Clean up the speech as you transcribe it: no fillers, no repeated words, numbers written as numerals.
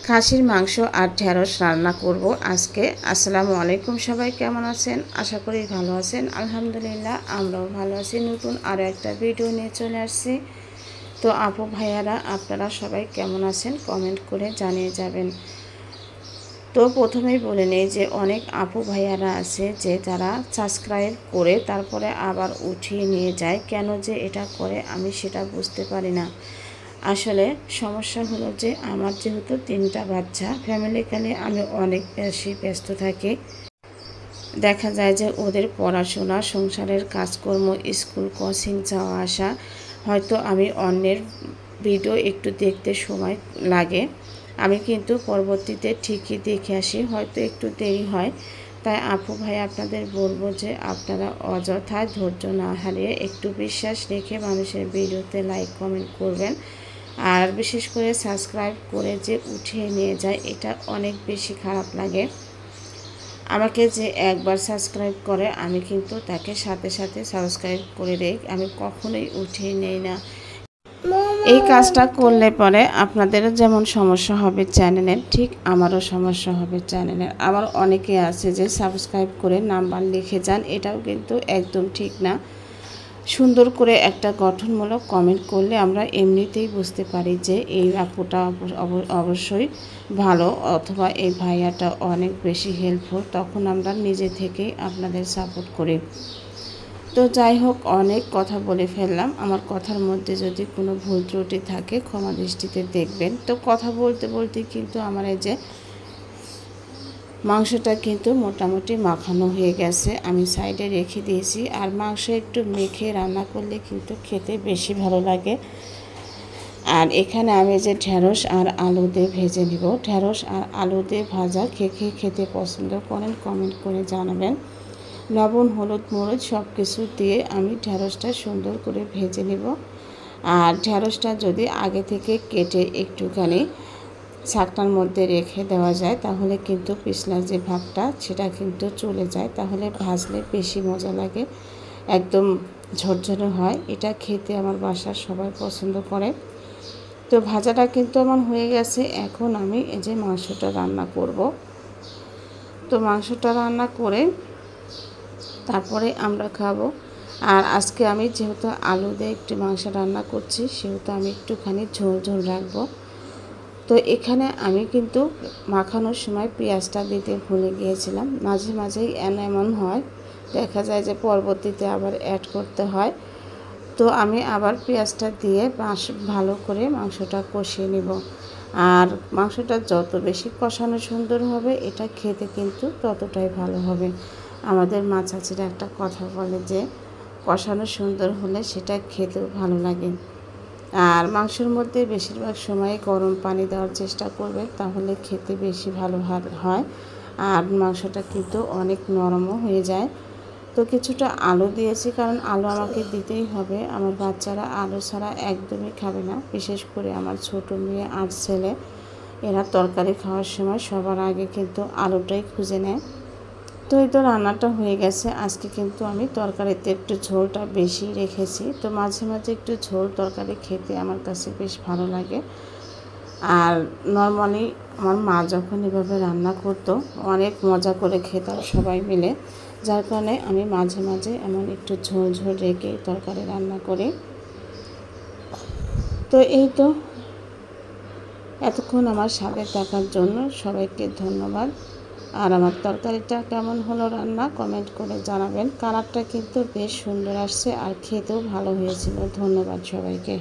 খাসির মাংস আর ঢেঁড়স রান্না করব আজকে। আসসালামু আলাইকুম, সবাই কেমন আছেন? আশা করি ভালো আছেন। আলহামদুলিল্লাহ আমরাও ভালো আছি। নতুন আরও একটা ভিডিও নিয়ে চলে আসছি। তো আপু ভাইয়ারা আপনারা সবাই কেমন আছেন কমেন্ট করে জানিয়ে যাবেন। তো প্রথমেই বলে নেই যে অনেক আপু ভাইয়ারা আছে যে তারা সাবস্ক্রাইব করে তারপরে আবার উঠিয়ে নিয়ে যায়। কেন যে এটা করে আমি সেটা বুঝতে পারি না। আসলে সমস্যা হলো যে আমার যেহেতু 3টা বাচ্চা, ফ্যামিলিক্যালি আমি অনেক বেশি ব্যস্ত থাকি। দেখা যায় যে ওদের পড়াশোনা, সংসারের কাজকর্ম, স্কুল, কোচিং যাওয়া আসা, হয়তো আমি অন্যের ভিডিও একটু দেখতে সময় লাগে। আমি কিন্তু পরবর্তীতে ঠিকই দেখে আসি, হয়তো একটু দেরি হয়। তাই আপু ভাই আপনাদের বলবো যে আপনারা অযথায় ধৈর্য না হারিয়ে একটু বিশ্বাস রেখে মানুষের ভিডিওতে লাইক কমেন্ট করবেন। আর বিশেষ করে সাবস্ক্রাইব করে যে উঠিয়ে নিয়ে যায়, এটা অনেক বেশি খারাপ লাগে। আমাকে যে একবার সাবস্ক্রাইব করে আমি কিন্তু তাকে সাথে সাথে সাবস্ক্রাইব করে দেই, আমি কখনোই উঠিয়ে নেই না। এই কাজটা করলে পরে আপনাদেরও যেমন সমস্যা হবে চ্যানেলের, ঠিক আমারও সমস্যা হবে চ্যানেলের। আবার অনেকে আছে যে সাবস্ক্রাইব করে নাম্বার লিখে যান, এটাও কিন্তু একদম ঠিক না। সুন্দর করে একটা গঠনমূলক কমেন্ট করলে আমরা এমনিতেই বুঝতে পারি যে এই আপুটা অবশ্যই ভালো, অথবা এই ভাইয়াটা অনেক বেশি হেল্পফুল। তখন আমরা নিজে থেকেই আপনাদের সাপোর্ট করি। তো যাই হোক, অনেক কথা বলে ফেললাম। আমার কথার মধ্যে যদি কোনো ভুল ত্রুটি থাকে ক্ষমা দৃষ্টিতে দেখবেন। তো কথা বলতে বলতে কিন্তু আমার এই যে মাংসটা কিন্তু মোটামুটি মাখানো হয়ে গেছে, আমি সাইডে রেখে দিয়েছি। আর মাংস একটু মেখে রান্না করলে কিন্তু খেতে বেশি ভালো লাগে। আর এখানে আমি যে ঢেঁড়স আর আলু দিয়ে ভেজে নিব। ঢেঁড়স আর আলু দিয়ে ভাজা খেতে পছন্দ করেন কমেন্ট করে জানাবেন। লবণ, হলুদ, মরিচ সব কিছু দিয়ে আমি ঢেঁড়সটা সুন্দর করে ভেজে নেব। আর ঢেঁড়সটা যদি আগে থেকে কেটে একটুখানি ছাকটার মধ্যে রেখে দেওয়া যায় তাহলে কিন্তু পিছলা যে ভাবটা সেটা কিন্তু চলে যায়, তাহলে ভাজলে বেশি মজা লাগে, একদম ঝরঝরে হয়। এটা খেতে আমার বাসার সবাই পছন্দ করে। তো ভাজাটা কিন্তু আমার হয়ে গেছে। এখন আমি এই যে মাংসটা রান্না করব। তো মাংসটা রান্না করে তারপরে আমরা খাবো। আর আজকে আমি যেহেতু আলু দিয়ে একটু মাংস রান্না করছি, সেহেতু আমি একটুখানি ঝোল ঝোল রাখবো। তো এখানে আমি কিন্তু মাখানোর সময় পেঁয়াজটা দিতে ভুলে গিয়েছিলাম। মাঝে মাঝেই এমন হয়, দেখা যায় যে পরবর্তীতে আবার অ্যাড করতে হয়। তো আমি আবার পেঁয়াজটা দিয়ে ভালো করে মাংসটা কষিয়ে নেব। আর মাংসটা যত বেশি কষানো সুন্দর হবে, এটা খেতে কিন্তু ততটাই ভালো হবে। আমাদের মা চাচিরা একটা কথা বলে যে কষানো সুন্দর হলে সেটা খেতেও ভালো লাগে। আর মাংসের মধ্যে বেশিরভাগ সময় গরম পানি দেওয়ার চেষ্টা করবেন, তাহলে খেতে বেশি ভালো হয়। আর মাংসটা কিন্তু অনেক নরমও হয়ে যায়। তো কিছুটা আলু দিয়েছি, কারণ আলু আমাকে দিতেই হবে। আমার বাচ্চারা আলু ছাড়া একদমই খাবে না, বিশেষ করে আমার ছোট মেয়ে আর ছেলে। এরা তরকারি খাওয়ার সময় সবার আগে কিন্তু আলুটাই খুঁজে নেয়। তো এই তো রান্নাটা হয়ে গেছে। আজকে কিন্তু আমি তরকারিতে একটু ঝোলটা বেশি রেখেছি। তো মাঝে মাঝে একটু ঝোল তরকারি খেতে আমার কাছে বেশ ভালো লাগে। আর নর্মালি আমার মা যখন এভাবে রান্না করতো অনেক মজা করে খেতাম সবাই মিলে, যার কারণে আমি মাঝে মাঝে এমন একটু ঝোল ঝোল রেখে তরকারি রান্না করি। তো এই তো এতক্ষণ আমার সাথে থাকার জন্য সবাইকে ধন্যবাদ। আর আমার তরকারিটা কেমন হলো রান্না কমেন্ট করে জানাবেন। কালারটা কিন্তু বেশ সুন্দর আসছে আর খেতেও ভালো হয়েছিল। ধন্যবাদ সবাইকে।